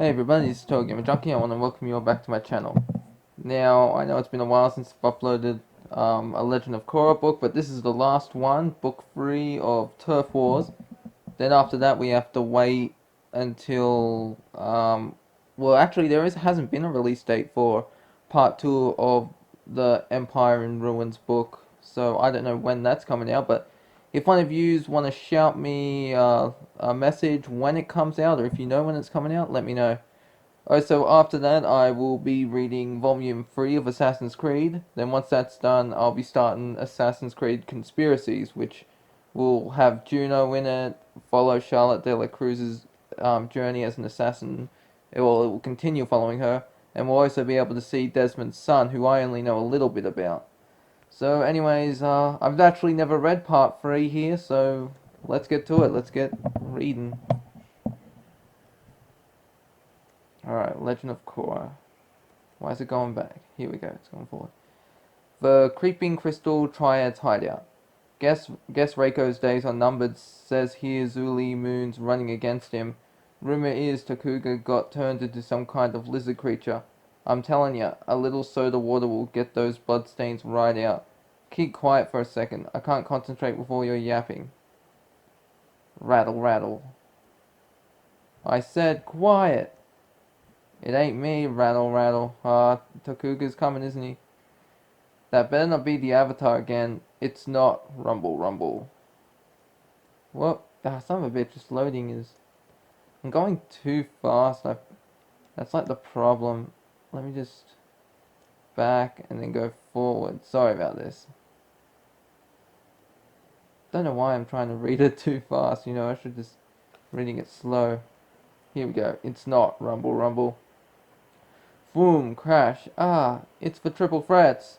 Hey everybody, this is TotalGamerJunkie. I want to welcome you all back to my channel. Now, I know it's been a while since I've uploaded a Legend of Korra book, but this is the last one, book 3 of Turf Wars. Then after that we have to wait until, well actually hasn't been a release date for part 2 of the Empire in Ruins book, so I don't know when that's coming out, but if one of yous want to shout me a message when it comes out, or if you know when it's coming out, let me know. So after that, I will be reading Volume 3 of Assassin's Creed. Then once that's done, I'll be starting Assassin's Creed Conspiracies, which will have Juno in it, follow Charlotte de la Cruz's journey as an assassin. It will continue following her, and we'll also be able to see Desmond's son, who I only know a little bit about. So anyways, I've actually never read Part 3 here, so let's get to it. Let's get reading. Alright, Legend of Korra. Why is it going back? Here we go, it's going forward. The Creeping Crystal Triad's hideout. Guess Reiko's days are numbered, says here Zuli Moon's running against him. Rumor is Tokuga got turned into some kind of lizard creature. I'm telling ya, a little soda water will get those bloodstains right out. Keep quiet for a second, I can't concentrate with all your yapping. Rattle, rattle. I said quiet! It ain't me, rattle, rattle. Tokuga's coming, isn't he? That better not be the Avatar again. It's not. Rumble, rumble. What? Son of a bitch, just loading is... I'm going too fast. That's like the problem. Let me just... back and then go forward. Sorry about this. Don't know why I'm trying to read it too fast. You know, I should just... reading it slow. Here we go. It's not. Rumble, rumble. Boom, crash. It's for triple threats.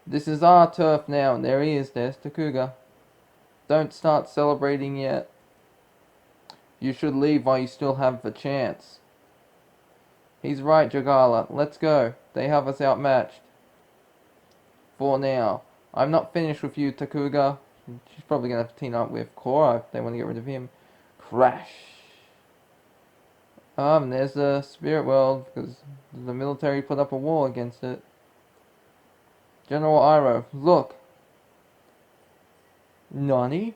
This is our turf now, and there he is, there's Tokuga. Don't start celebrating yet. You should leave while you still have the chance. He's right, Jagala. Let's go. They have us outmatched. For now. I'm not finished with you, Tokuga. She's probably going to have to team up with Korra if they want to get rid of him. Crash. There's the spirit world, because the military put up a wall against it. General Iroh, look. Nani?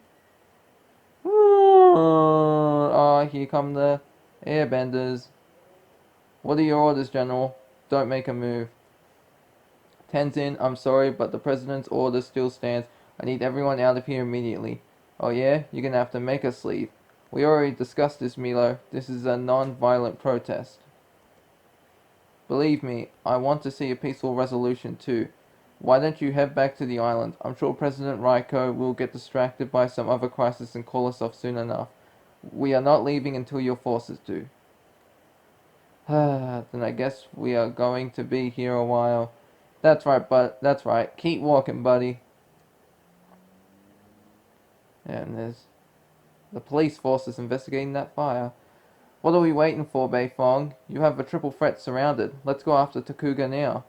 Here come the airbenders. What are your orders, General? Don't make a move. Tenzin, I'm sorry, but the President's order still stands. I need everyone out of here immediately. Oh yeah? You're gonna have to make us leave. We already discussed this, Milo. This is a non-violent protest. Believe me, I want to see a peaceful resolution too. Why don't you head back to the island? I'm sure President Raiko will get distracted by some other crisis and call us off soon enough. We are not leaving until your forces do. Then I guess we are going to be here a while. That's right, that's right. Keep walking, buddy. And there's the police forces investigating that fire. What are we waiting for, Beifong? You have the triple threat surrounded. Let's go after Tokuga now.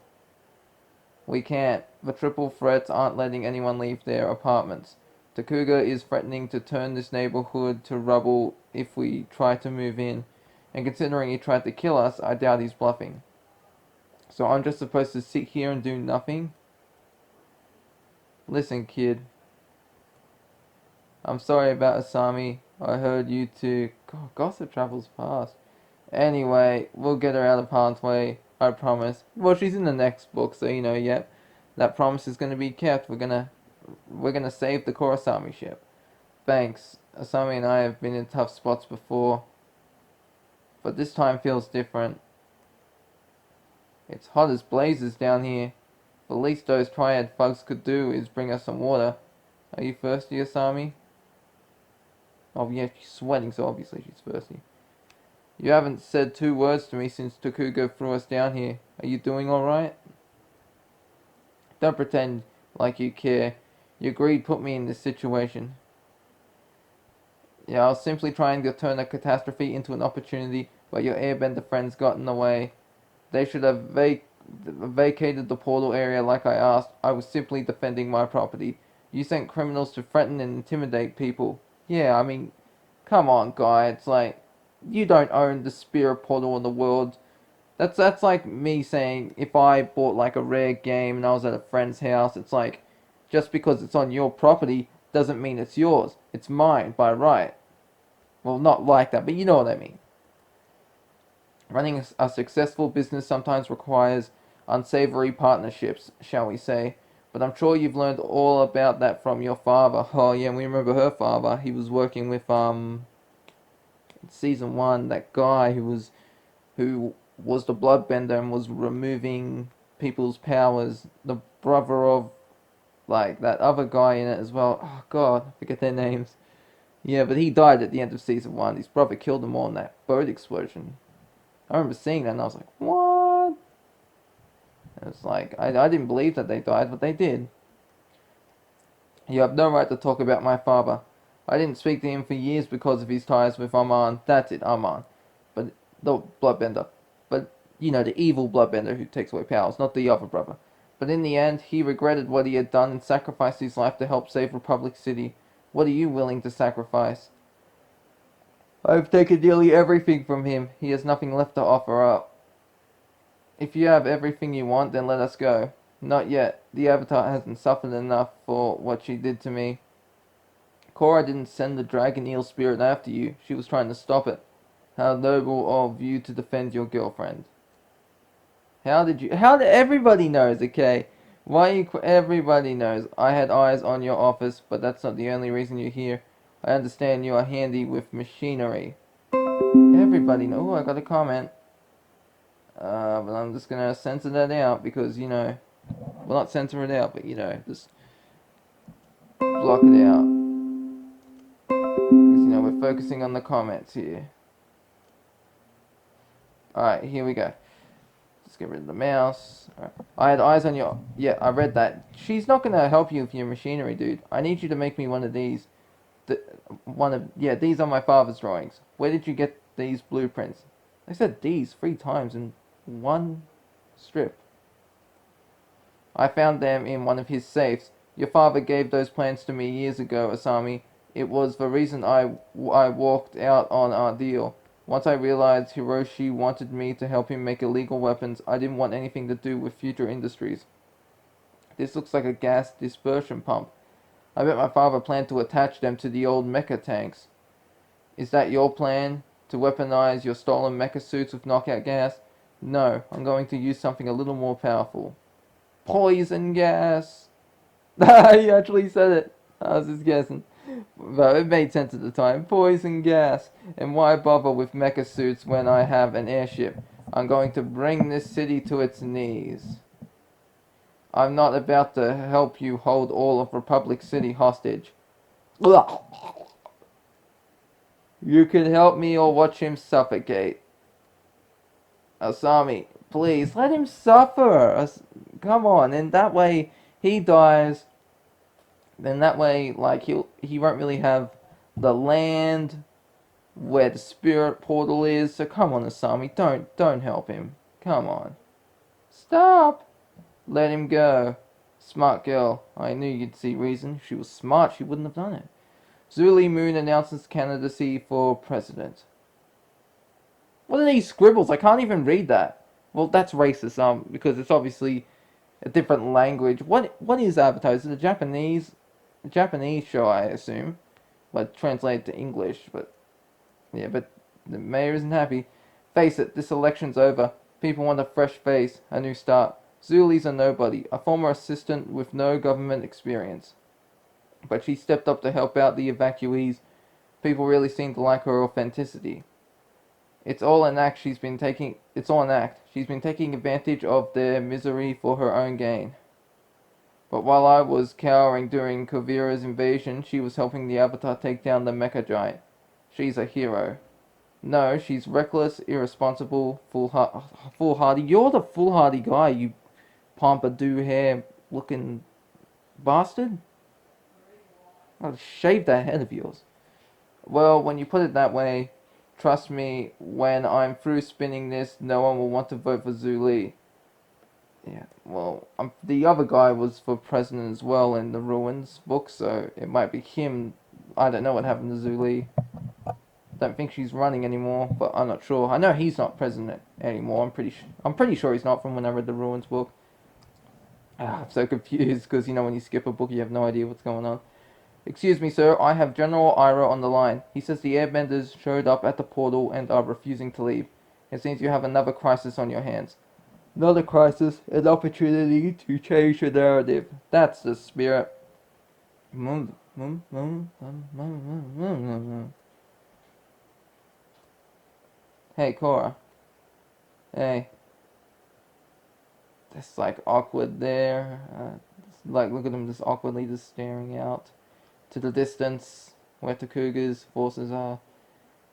We can't. The triple threats aren't letting anyone leave their apartments. Tokuga is threatening to turn this neighborhood to rubble if we try to move in. And considering he tried to kill us, I doubt he's bluffing. So I'm just supposed to sit here and do nothing? Listen, kid. I'm sorry about Asami. I heard you two... God, gossip travels fast. Anyway, we'll get her out of harm's way. I promise. Well, she's in the next book, so you know, yep. That promise is gonna be kept. We're gonna save the Korrasami ship. Thanks. Asami and I have been in tough spots before, but this time feels different. It's hot as blazes down here. The least those triad thugs could do is bring us some water. Are you thirsty, Asami? Oh yeah, she's sweating, so obviously she's thirsty. You haven't said 2 words to me since Tokuga threw us down here. Are you doing alright? Don't pretend like you care. Your greed put me in this situation. Yeah, I was simply trying to turn a catastrophe into an opportunity, but your airbender friends got in the way. They should have vacated the portal area like I asked. I was simply defending my property. You sent criminals to threaten and intimidate people. Yeah, I mean, Come on, guy. It's like, you don't own the spirit portal in the world. That's like me saying if I bought like a rare game and I was at a friend's house, it's like just because it's on your property doesn't mean it's yours. It's mine by right. Well, not like that, but you know what I mean. Running a successful business sometimes requires unsavory partnerships, shall we say. But I'm sure you've learned all about that from your father. Oh yeah, we remember her father. He was working with season one, that guy who was the bloodbender and was removing people's powers. The brother of like that other guy in it as well. Oh god, I forget their names. Yeah, but he died at the end of season one. His brother killed them all in that boat explosion. I remember seeing that and I was like, what? It was like, I didn't believe that they died, but they did. You have no right to talk about my father. I didn't speak to him for years because of his ties with Aman. That's it, Aman. But the bloodbender. But, you know, the evil bloodbender who takes away powers, not the other brother. But in the end, he regretted what he had done and sacrificed his life to help save Republic City. What are you willing to sacrifice? I've taken nearly everything from him. He has nothing left to offer up. If you have everything you want, then let us go. Not yet. The Avatar hasn't suffered enough for what she did to me. Korra didn't send the dragon eel spirit after you. She was trying to stop it. How noble of you to defend your girlfriend. How did everybody knows, okay? Everybody knows. I had eyes on your office, but that's not the only reason you're here. I understand you are handy with machinery. Everybody know. Oh, I got a comment. But I'm just gonna censor that out because, you know, well, not censor it out, but, you know, just block it out. Because, you know, we're focusing on the comments here. Alright, here we go. Let's get rid of the mouse. Right. I had eyes on your... Yeah, I read that. She's not gonna help you with your machinery, dude. I need you to make me one of these. Yeah, these are my father's drawings. Where did you get these blueprints? I said these 3 times in one strip. I found them in one of his safes. Your father gave those plans to me years ago, Asami. It was the reason I walked out on our deal. Once I realized Hiroshi wanted me to help him make illegal weapons, I didn't want anything to do with future industries. This looks like a gas dispersion pump. I bet my father planned to attach them to the old mecha tanks. Is that your plan? To weaponize your stolen mecha suits with knockout gas? No, I'm going to use something a little more powerful. Poison gas! He actually said it. I was just guessing. But it made sense at the time. Poison gas. And why bother with mecha suits when I have an airship? I'm going to bring this city to its knees. I'm not about to help you hold all of Republic City hostage. You can help me or watch him suffocate. Asami, please, let him suffer. Come on, and that way he dies. Then that way, like, he won't really have the land where the spirit portal is. So come on, Asami, don't help him. Come on. Stop. Let him go. Smart girl. I knew you'd see reason. If she was smart, she wouldn't have done it. Zuli Moon announces candidacy for president. What are these scribbles? I can't even read that. Well, that's racist, because it's obviously a different language. What is Avatar? Is it a Japanese show, I assume, but translated to English. But yeah, but the mayor isn't happy. Face it, this election's over. People want a fresh face, a new start. Zuli's a nobody, a former assistant with no government experience. But she stepped up to help out the evacuees. People really seem to like her authenticity. It's all an act. It's all an act. She's been taking advantage of their misery for her own gain. But while I was cowering during Kuvira's invasion, she was helping the Avatar take down the mecha giant. She's a hero. No, she's reckless, irresponsible, foolhardy. You're the foolhardy guy, you pompadour hair looking bastard. I'll shave that head of yours. Well, when you put it that way, trust me, when I'm through spinning this, no one will want to vote for Zuli. Yeah, well, the other guy was for president as well in the Ruins book, so it might be him. I don't know what happened to Zuli. Don't think she's running anymore, but I'm not sure. I know he's not president anymore. I'm pretty sure he's not from when I read the Ruins book. I'm so confused because you know when you skip a book, you have no idea what's going on. Excuse me, sir. I have General Ira on the line. He says the airbenders showed up at the portal and are refusing to leave. It seems you have another crisis on your hands. Not a crisis, an opportunity to change the narrative. That's the spirit. Hey, Korra. Hey. It's like awkward there. Like, look at him just awkwardly just staring out to the distance where Tokuga's forces are.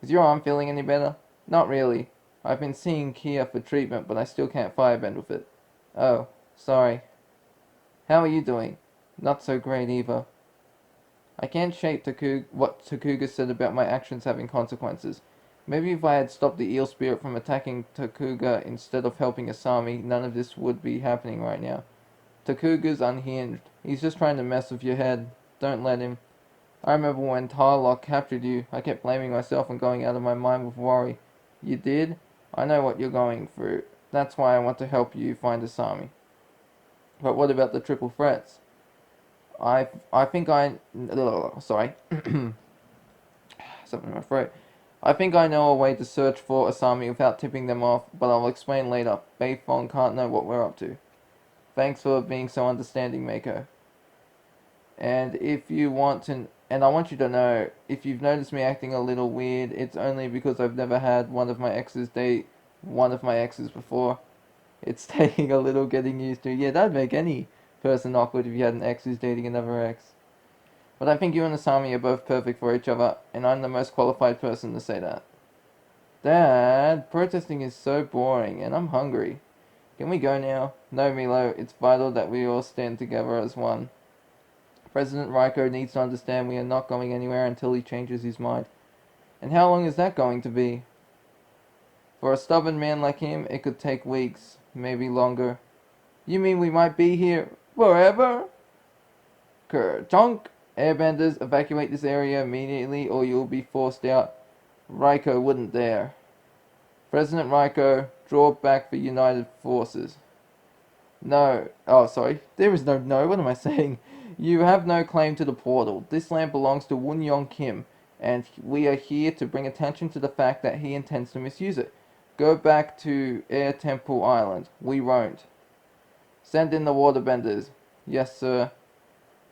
Is your arm feeling any better? Not really. I've been seeing Kia for treatment, but I still can't firebend with it. Oh, sorry. How are you doing? Not so great either. I can't shake what Tokuga said about my actions having consequences. Maybe if I had stopped the eel spirit from attacking Tokuga instead of helping Asami, none of this would be happening right now. Tokuga's unhinged. He's just trying to mess with your head. Don't let him. I remember when Tarlock captured you, I kept blaming myself and going out of my mind with worry. You did? I know what you're going through. That's why I want to help you find Asami. But what about the triple threats? I think I... Sorry. Something in my throat. I think I know a way to search for Asami without tipping them off, but I'll explain later. Beifong can't know what we're up to. Thanks for being so understanding, Mako. And I want you to know, if you've noticed me acting a little weird, it's only because I've never had one of my exes date one of my exes before. It's taking a little getting used to. Yeah, that'd make any person awkward if you had an ex who's dating another ex. But I think you and Asami are both perfect for each other, and I'm the most qualified person to say that. Dad, protesting is so boring, and I'm hungry. Can we go now? No, Milo, it's vital that we all stand together as one. President Raiko needs to understand we are not going anywhere until he changes his mind. And how long is that going to be? For a stubborn man like him, it could take weeks, maybe longer. You mean we might be here forever? Kerchunk! Airbenders, evacuate this area immediately or you'll be forced out. Raiko wouldn't dare. President Raiko, draw back for United Forces. No. Oh, sorry. There is no no. What am I saying? You have no claim to the portal. This land belongs to Woon-Young Kim, and we are here to bring attention to the fact that he intends to misuse it. Go back to Air Temple Island. We won't. Send in the waterbenders. Yes, sir.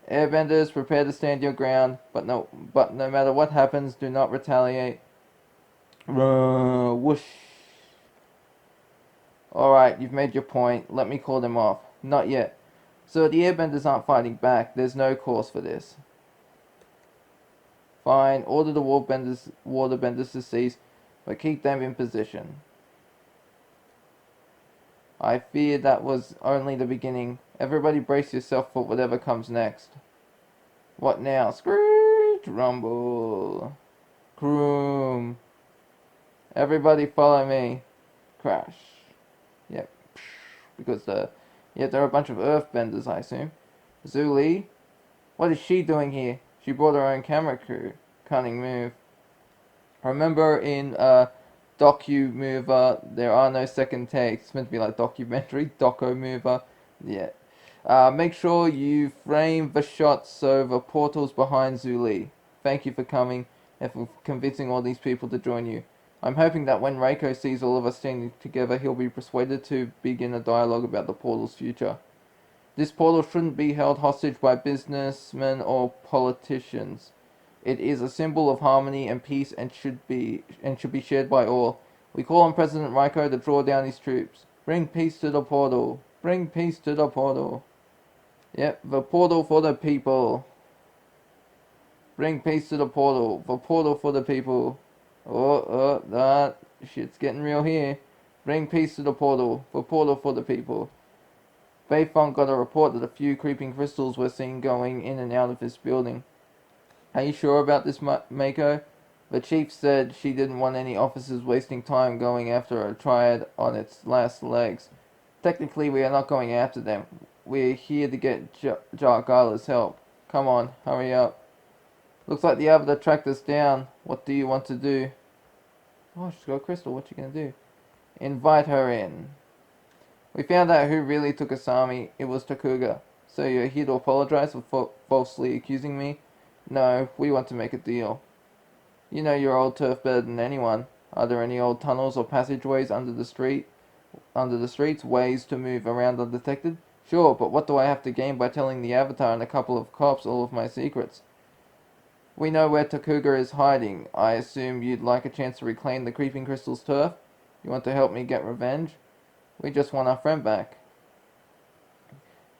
Airbenders, prepare to stand your ground, but no matter what happens, do not retaliate. Whoosh. Alright, you've made your point. Let me call them off. Not yet. So the airbenders aren't fighting back. There's no cause for this. Fine. Order the waterbenders to cease, but keep them in position. I fear that was only the beginning. Everybody brace yourself for whatever comes next. What now? Screech! Rumble! Croom! Everybody follow me. Crash. Yep. Because there are a bunch of earthbenders, I assume. Zuli? What is she doing here? She brought her own camera crew. Cunning move. Remember in Docu-Mover, there are no second takes. It's meant to be like documentary. Doco-Mover. Yeah. Make sure you frame the shots so the portal's behind Zuli. Thank you for coming and for convincing all these people to join you. I'm hoping that when Reiko sees all of us standing together, he'll be persuaded to begin a dialogue about the portal's future. This portal shouldn't be held hostage by businessmen or politicians. It is a symbol of harmony and peace and should be shared by all. We call on President Raiko to draw down his troops. Bring peace to the portal. Bring peace to the portal. Yep, the portal for the people. Bring peace to the portal. The portal for the people. That shit's getting real here. Bring peace to the portal. The portal for the people. Beifong got a report that a few creeping crystals were seen going in and out of this building. Are you sure about this, Mako? The chief said she didn't want any officers wasting time going after a triad on its last legs. Technically, we are not going after them. We're here to get Jargala's help. Come on, hurry up. Looks like the Avatar tracked us down. What do you want to do? Oh, she's got a crystal. What you gonna do? Invite her in. We found out who really took Asami. It was Tokuga. So you're here to apologize for falsely accusing me? No, we want to make a deal. You know your old turf better than anyone. Are there any old tunnels or passageways under the streets, ways to move around undetected? Sure, but what do I have to gain by telling the Avatar and a couple of cops all of my secrets? We know where Tokuga is hiding. I assume you'd like a chance to reclaim the Creeping Crystal's turf? You want to help me get revenge? We just want our friend back.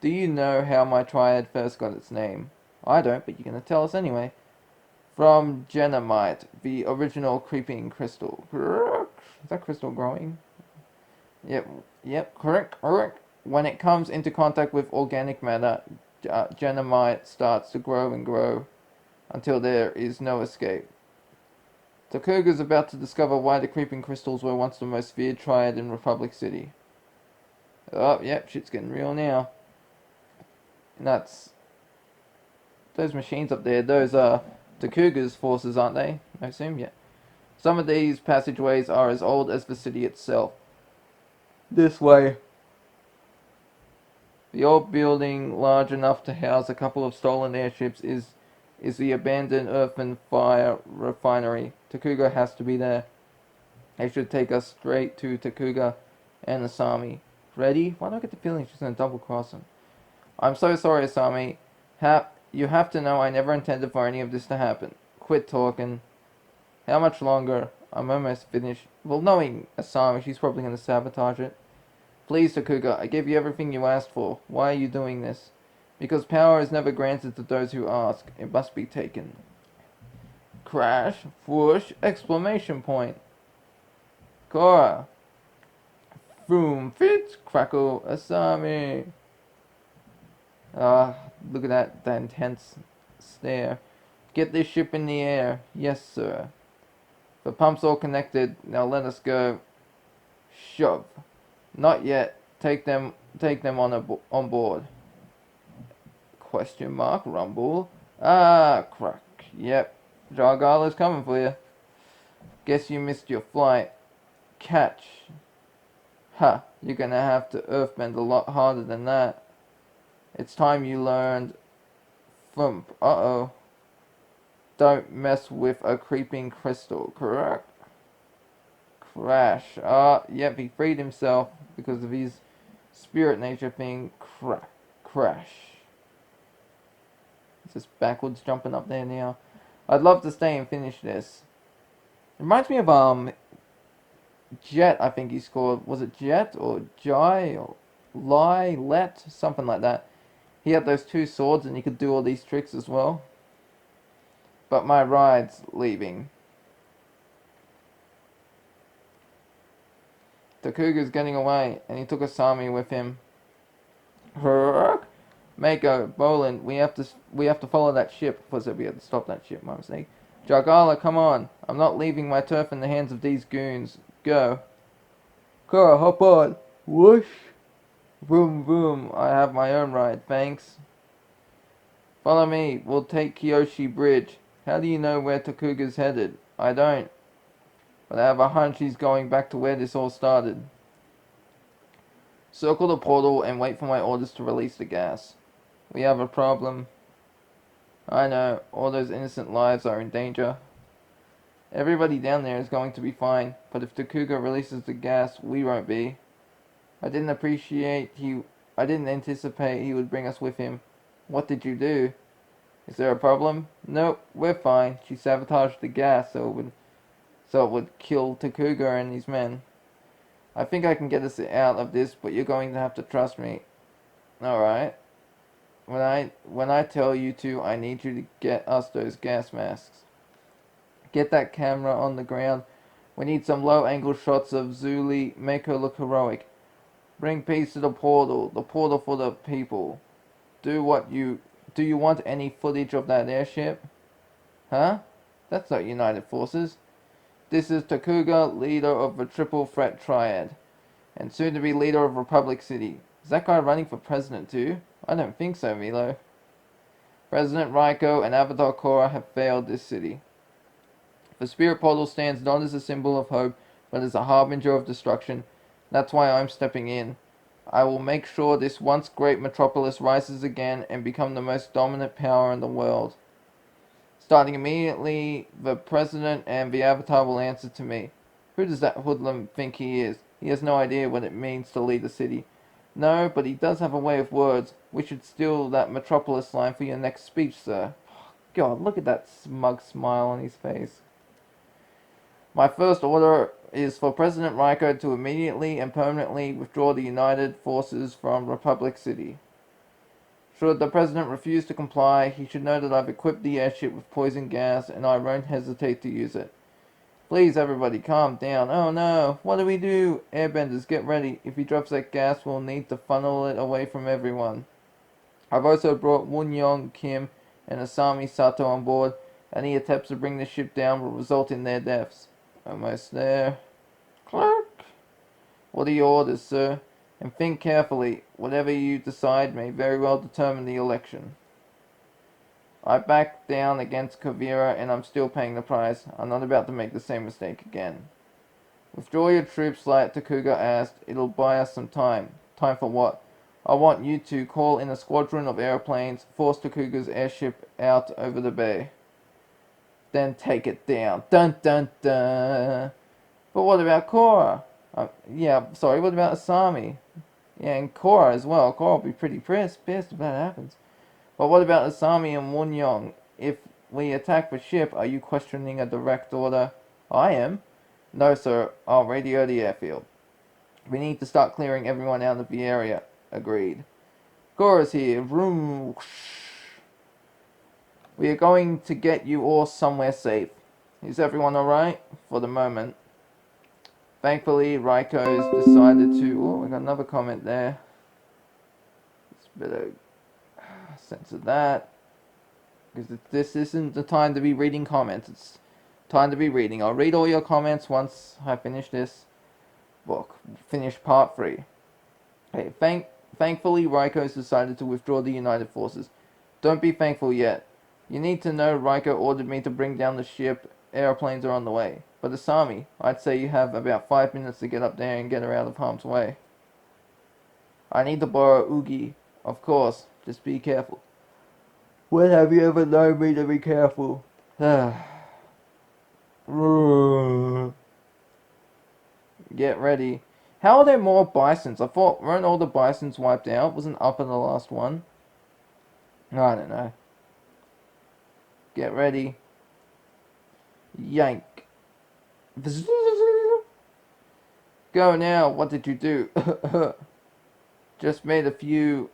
Do you know how my triad first got its name? I don't, but you're going to tell us anyway. From Genomite, the original Creeping Crystal. Is that crystal growing? Yep, correct. When it comes into contact with organic matter, Genomite starts to grow and grow until there is no escape. Tokuga is about to discover why the Creeping Crystals were once the most feared triad in Republic City. Oh, yep, shit's getting real now. Nuts. Those machines up there, those are Tokuga's forces, aren't they? I assume, yeah. Some of these passageways are as old as the city itself. This way. The old building, large enough to house a couple of stolen airships, is the abandoned earthen fire refinery. Tokuga has to be there. They should take us straight to Tokuga and Asami. Ready? Why do I get the feeling she's going to double cross him? I'm so sorry, Asami. You have to know I never intended for any of this to happen. Quit talking. How much longer? I'm almost finished. Well, knowing Asami, she's probably going to sabotage it. Please, Tokuga, I gave you everything you asked for. Why are you doing this? Because power is never granted to those who ask. It must be taken. Crash, whoosh, exclamation point. Korra. Boom, fit, crackle, Asami. Look at that intense stare. Get this ship in the air. Yes, sir. The pump's all connected. Now let us go. Shove. Not yet. Take them on board. Question mark, rumble. Ah, crack. Yep. Jargala's coming for you. Guess you missed your flight. Catch. Ha, you're gonna have to earthbend a lot harder than that. It's time you learned. Thump. Uh-oh. Don't mess with a creeping crystal, correct? Crash. Yep, he freed himself because of his spirit nature thing. Crash. He's just backwards jumping up there now. I'd love to stay and finish this. Reminds me of, Jet, I think he's called. Was it Jet or Jai or Let? Something like that. He had those two swords and he could do all these tricks as well. But my ride's leaving. Tokuga's getting away, and he took Asami with him. Mako, Bolin, we have to follow that ship. Of course, we have to stop that ship, my mistake. Jargala, come on. I'm not leaving my turf in the hands of these goons. Go. Korra, hop on. Whoosh. Vroom, vroom. I have my own ride, thanks. Follow me. We'll take Kyoshi Bridge. How do you know where Tokuga's headed? I don't. But I have a hunch he's going back to where this all started. Circle the portal and wait for my orders to release the gas. We have a problem. I know, all those innocent lives are in danger. Everybody down there is going to be fine, but if Tokuga releases the gas, we won't be. I didn't anticipate he would bring us with him. What did you do? Is there a problem? Nope, we're fine. She sabotaged the gas so it would kill Tokuga and his men. I think I can get us out of this, but you're going to have to trust me. Alright. When I tell you to, I need you to get us those gas masks. Get that camera on the ground. We need some low-angle shots of Zuli. Make her look heroic. Bring peace to the portal for the people. Do you want any footage of that airship? Huh? That's not United Forces. This is Tokuga, leader of the Triple Threat Triad, and soon to be leader of Republic City. Is that guy running for president too? I don't think so, Milo. President Raiko and Avatar Korra have failed this city. The spirit portal stands not as a symbol of hope, but as a harbinger of destruction. That's why I'm stepping in. I will make sure this once great metropolis rises again and become the most dominant power in the world. Starting immediately, the President and the Avatar will answer to me. Who does that hoodlum think he is? He has no idea what it means to lead a city. No, but he does have a way of words. We should steal that metropolis line for your next speech, sir. God, look at that smug smile on his face. My first order is for President Raiko to immediately and permanently withdraw the United Forces from Republic City. Should the President refuse to comply, he should know that I've equipped the airship with poison gas and I won't hesitate to use it. Please, everybody, calm down. Oh no, what do we do? Airbenders, get ready. If he drops that gas, we'll need to funnel it away from everyone. I've also brought Woon-young Kim and Asami Sato on board. Any attempts to bring the ship down will result in their deaths. Almost there. Clerk! What are your orders, sir? And think carefully. Whatever you decide may very well determine the election. I backed down against Kavira and I'm still paying the price. I'm not about to make the same mistake again. Withdraw your troops, like Tokuga asked. It'll buy us some time. Time for what? I want you to call in a squadron of airplanes, force Tokuga's airship out over the bay. Then take it down. Dun dun dun. But what about Korra? What about Asami? Yeah, and Korra as well. Korra will be pretty pissed if that happens. But what about Asami and Woon-young? If we attack the ship, are you questioning a direct order? I am. No, sir. I'll radio the airfield. We need to start clearing everyone out of the area. Agreed. Korra's here. Vroom. We are going to get you all somewhere safe. Is everyone alright? For the moment. Thankfully, Raiko's decided to... Oh, we got another comment there. Let's better censor that. Because this isn't the time to be reading comments. It's time to be reading. I'll read all your comments once I finish this book. Finish part 3. Okay, thankfully, Raiko's decided to withdraw the United Forces. Don't be thankful yet. You need to know Raiko ordered me to bring down the ship. Airplanes are on the way. But Asami, I'd say you have about 5 minutes to get up there and get her out of harm's way. I need to borrow Oogie. Of course, just be careful. When have you ever known me to be careful? Get ready. How are there more bisons? I thought, weren't all the bisons wiped out? Wasn't Upper the last one? I don't know. Get ready. Yank. Go now. What did you do? Just made a few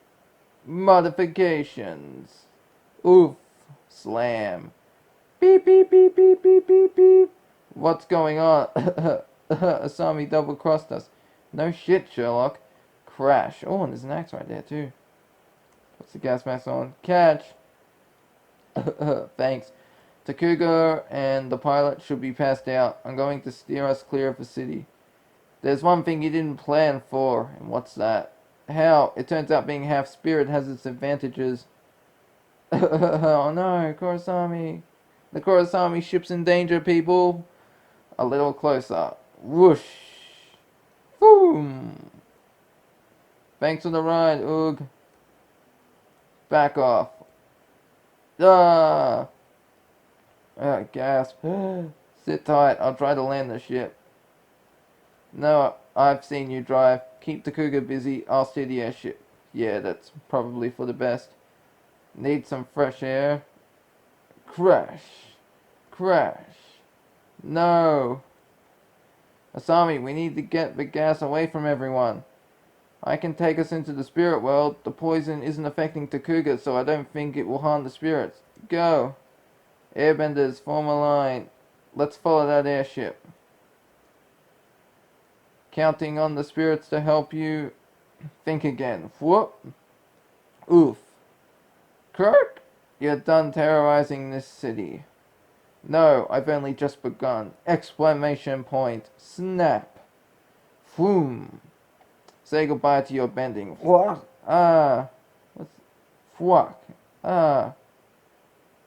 modifications. Oof. Slam. Beep, beep, beep, beep, beep, beep, beep. What's going on? Asami double-crossed us. No shit, Sherlock. Crash. Oh, and there's an axe right there, too. Puts the gas mask on. Catch. Thanks. Tokuga and the pilot should be passed out. I'm going to steer us clear of the city. There's one thing you didn't plan for, and what's that? How? It turns out being half spirit has its advantages. Oh no, Kurosami. The Kurosami ship's in danger, people. A little closer. Whoosh. Boom. Thanks for the ride, Oog. Back off. Ah. Gasp. Sit tight. I'll try to land the ship. No, I've seen you drive. Keep Tokuga busy. I'll steer the airship. Yeah, that's probably for the best. Need some fresh air. Crash. Crash. No. Asami, we need to get the gas away from everyone. I can take us into the spirit world. The poison isn't affecting Tokuga, so I don't think it will harm the spirits. Go. Airbenders, form a line. Let's follow that airship. Counting on the spirits to help you think again. Whoop. Oof. Kirk? You're done terrorizing this city. No, I've only just begun. Exclamation point. Snap. Boom. Say goodbye to your bending. What? What's... Fuck.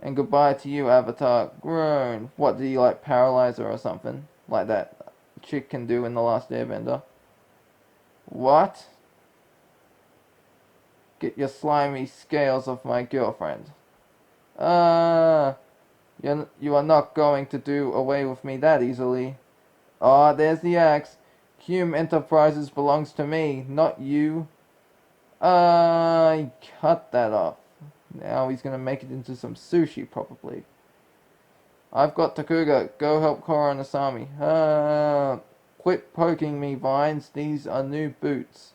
And goodbye to you, Avatar. Groan. What, did he like paralyze her or something? Like that chick can do in The Last Airbender. What? Get your slimy scales off my girlfriend. Uh, you are not going to do away with me that easily. Ah, there's the axe. Hume Enterprises belongs to me, not you. He cut that off. Now he's gonna make it into some sushi, probably. I've got Tokuga. Go help Korra and Asami. Quit poking me, Vines. These are new boots.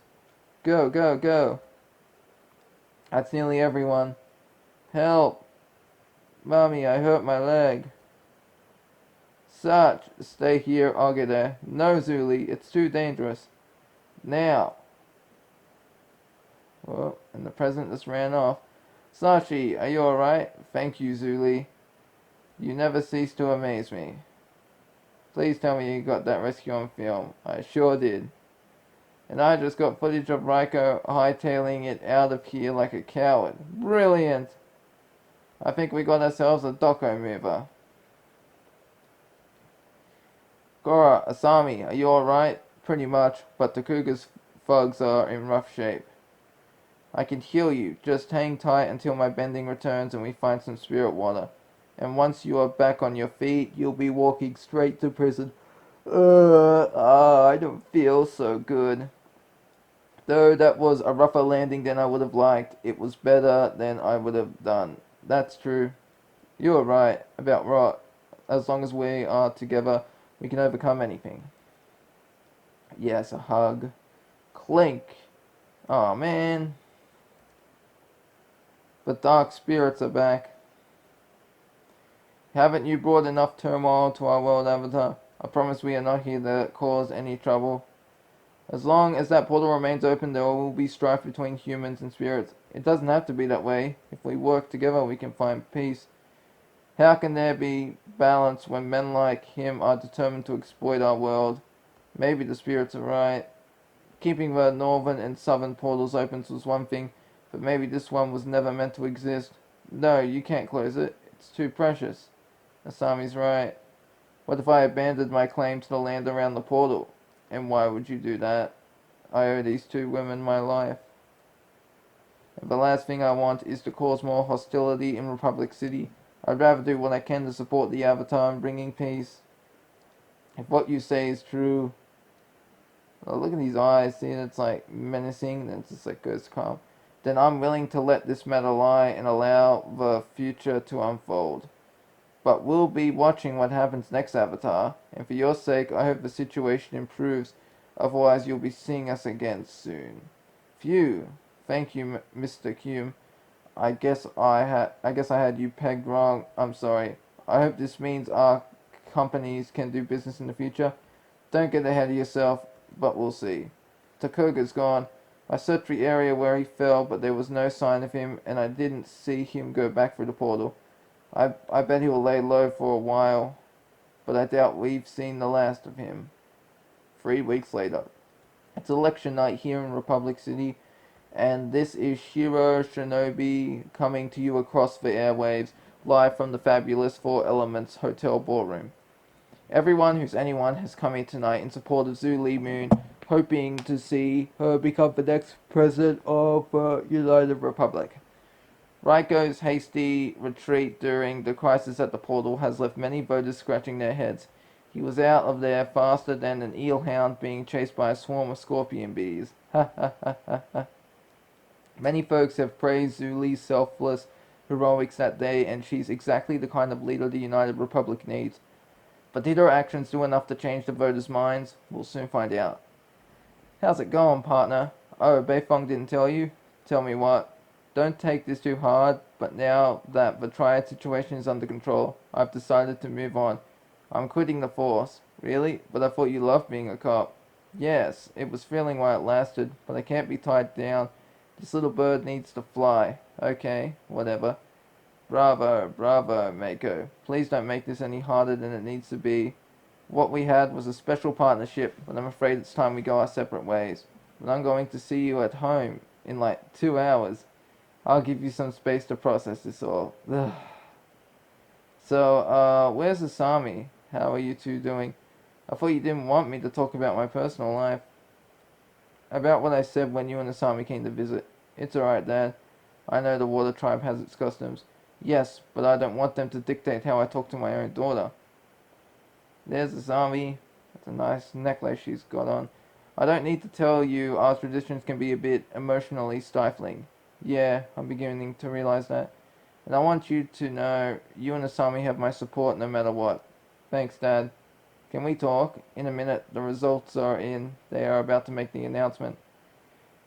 Go, go, go. That's nearly everyone. Help. Mommy, I hurt my leg. Sarge, stay here, I'll get there. No, Zuli, it's too dangerous. Now. Oh, and the president just ran off. Sachi, are you alright? Thank you, Zuli. You never cease to amaze me. Please tell me you got that rescue on film. I sure did. And I just got footage of Raiko hightailing it out of here like a coward. Brilliant! I think we got ourselves a doco mover. Korra, Asami, are you alright? Pretty much, but Tokuga's thugs are in rough shape. I can heal you. Just hang tight until my bending returns and we find some spirit water. And once you are back on your feet, you'll be walking straight to prison. I don't feel so good. Though that was a rougher landing than I would have liked, it was better than I would have done. That's true. You are right about rot. As long as we are together, we can overcome anything. Yes, a hug. Clink. Oh man. The dark spirits are back. Haven't you brought enough turmoil to our world, Avatar? I promise we are not here to cause any trouble. As long as that portal remains open, there will be strife between humans and spirits. It doesn't have to be that way. If we work together, we can find peace. How can there be balance when men like him are determined to exploit our world? Maybe the spirits are right. Keeping the northern and southern portals open was one thing, but maybe this one was never meant to exist. No, you can't close it. It's too precious. Asami's right. What if I abandoned my claim to the land around the portal? And why would you do that? I owe these two women my life. And the last thing I want is to cause more hostility in Republic City. I'd rather do what I can to support the Avatar in bringing peace. If what you say is true... Oh, look at these eyes. See, it's like menacing, then it just like goes calm. Then I'm willing to let this matter lie and allow the future to unfold. But we'll be watching what happens next, Avatar. And for your sake, I hope the situation improves. Otherwise, you'll be seeing us again soon. Phew. Thank you, Mr. Hume. I guess I had you pegged wrong. I'm sorry. I hope this means our companies can do business in the future. Don't get ahead of yourself, but we'll see. Tokuga's gone. I searched the area where he fell, but there was no sign of him, and I didn't see him go back through the portal. I bet he will lay low for a while, but I doubt we've seen the last of him. 3 weeks later. It's election night here in Republic City, and this is Shiro Shinobi coming to you across the airwaves, live from the fabulous Four Elements Hotel Ballroom. Everyone who's anyone has come here tonight in support of Zhu Li Moon, hoping to see her become the next president of the United Republic. Raiko's hasty retreat during the crisis at the portal has left many voters scratching their heads. He was out of there faster than an eelhound being chased by a swarm of scorpion bees. Ha ha ha ha ha. Many folks have praised Zhu Li's selfless heroics that day, and she's exactly the kind of leader the United Republic needs. But did her actions do enough to change the voters' minds? We'll soon find out. How's it going, partner? Oh, Beifong didn't tell you? Tell me what. Don't take this too hard, but now that the triad situation is under control, I've decided to move on. I'm quitting the force. Really? But I thought you loved being a cop. Yes, it was thrilling while it lasted, but I can't be tied down. This little bird needs to fly. Okay, whatever. Bravo, bravo, Mako. Please don't make this any harder than it needs to be. What we had was a special partnership, but I'm afraid it's time we go our separate ways. But I'm going to see you at home in like 2 hours. I'll give you some space to process this all. Ugh. So, where's Asami? How are you two doing? I thought you didn't want me to talk about my personal life. About what I said when you and Asami came to visit. It's alright, Dad. I know the water tribe has its customs. Yes, but I don't want them to dictate how I talk to my own daughter. There's Asami. That's a nice necklace she's got on. I don't need to tell you our traditions can be a bit emotionally stifling. Yeah, I'm beginning to realize that. And I want you to know you and Asami have my support no matter what. Thanks, Dad. Can we talk? In a minute, the results are in. They are about to make the announcement.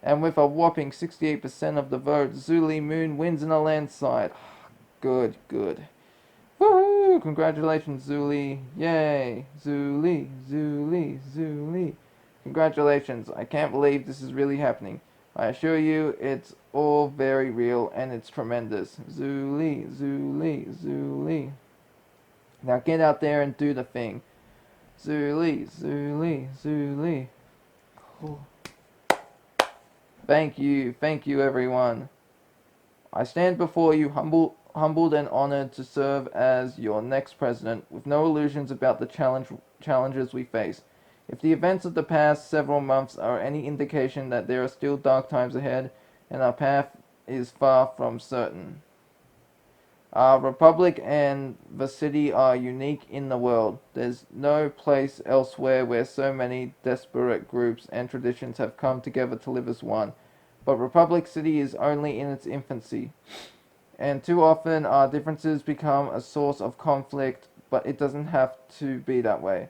And with a whopping 68% of the vote, Zuli Moon wins in a landslide. Good, good. Woohoo! Congratulations, Zuli. Yay! Zuli, Zuli, Zuli. Congratulations. I can't believe this is really happening. I assure you, it's all very real and it's tremendous. Zuli, Zuli, Zuli. Now get out there and do the thing. Zuli, Zuli, Zuli. Cool. Thank you everyone. I stand before you humbled and honored to serve as your next president, with no illusions about the challenges we face. If the events of the past several months are any indication that there are still dark times ahead, and our path is far from certain. Our republic and the city are unique in the world. There's no place elsewhere where so many disparate groups and traditions have come together to live as one. But Republic City is only in its infancy, and too often our differences become a source of conflict, but it doesn't have to be that way.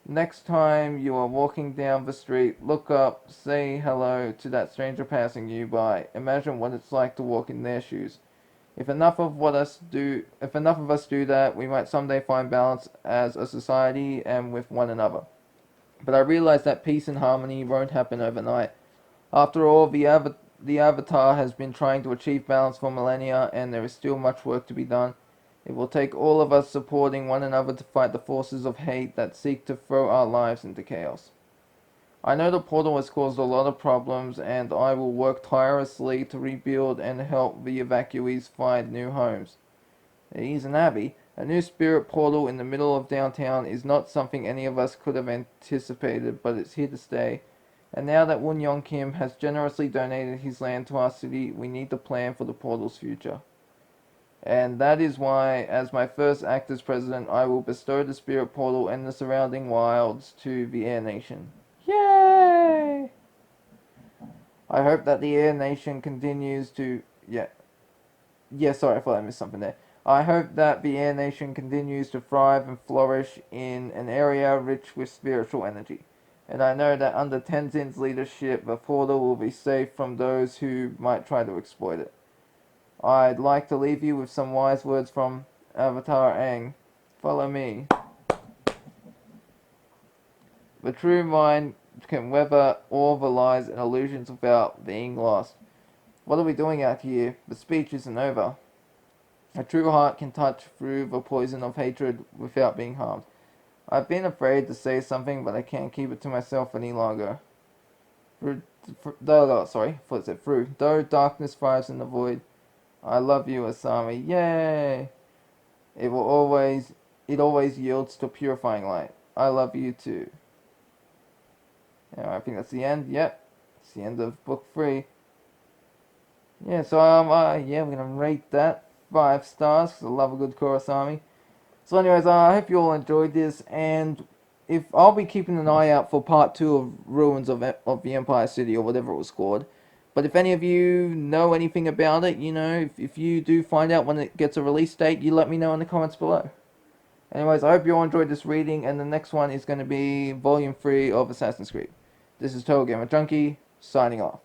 Next time you are walking down the street, look up, say hello to that stranger passing you by. Imagine what it's like to walk in their shoes. If enough of us do that, we might someday find balance as a society and with one another. But I realize that peace and harmony won't happen overnight. After all, the Avatar has been trying to achieve balance for millennia, and there is still much work to be done. It will take all of us supporting one another to fight the forces of hate that seek to throw our lives into chaos. I know the portal has caused a lot of problems, and I will work tirelessly to rebuild and help the evacuees find new homes. Ease and Abby, a new spirit portal in the middle of downtown is not something any of us could have anticipated, but it's here to stay. And now that Woon Young Kim has generously donated his land to our city, we need to plan for the portal's future. And that is why, as my first act as president, I will bestow the spirit portal and the surrounding wilds to the Air Nation. Yay! I hope that the Air Nation continues to... sorry, I thought I missed something there. I hope that the Air Nation continues to thrive and flourish in an area rich with spiritual energy. And I know that under Tenzin's leadership, the portal will be safe from those who might try to exploit it. I'd like to leave you with some wise words from Avatar Aang. Follow me. The true mind can weather all the lies and illusions without being lost. What are we doing out here? The speech isn't over. A true heart can touch through the poison of hatred without being harmed. I've been afraid to say something, but I can't keep it to myself any longer. Through though darkness thrives in the void, I love you, Asami. Yay! It always yields to purifying light. I love you too. I think that's the end. Yep, it's the end of book 3. Yeah, so we're gonna rate that 5 stars because I love a good Korra. So anyways, I hope you all enjoyed this, and if I'll be keeping an eye out for part 2 of Ruins of the Empire City or whatever it was called. But if any of you know anything about it, if you do find out when it gets a release date, you let me know in the comments below. Anyways, I hope you all enjoyed this reading, and the next one is going to be Volume 3 of Assassin's Creed. This is TotalGamerJunkie, signing off.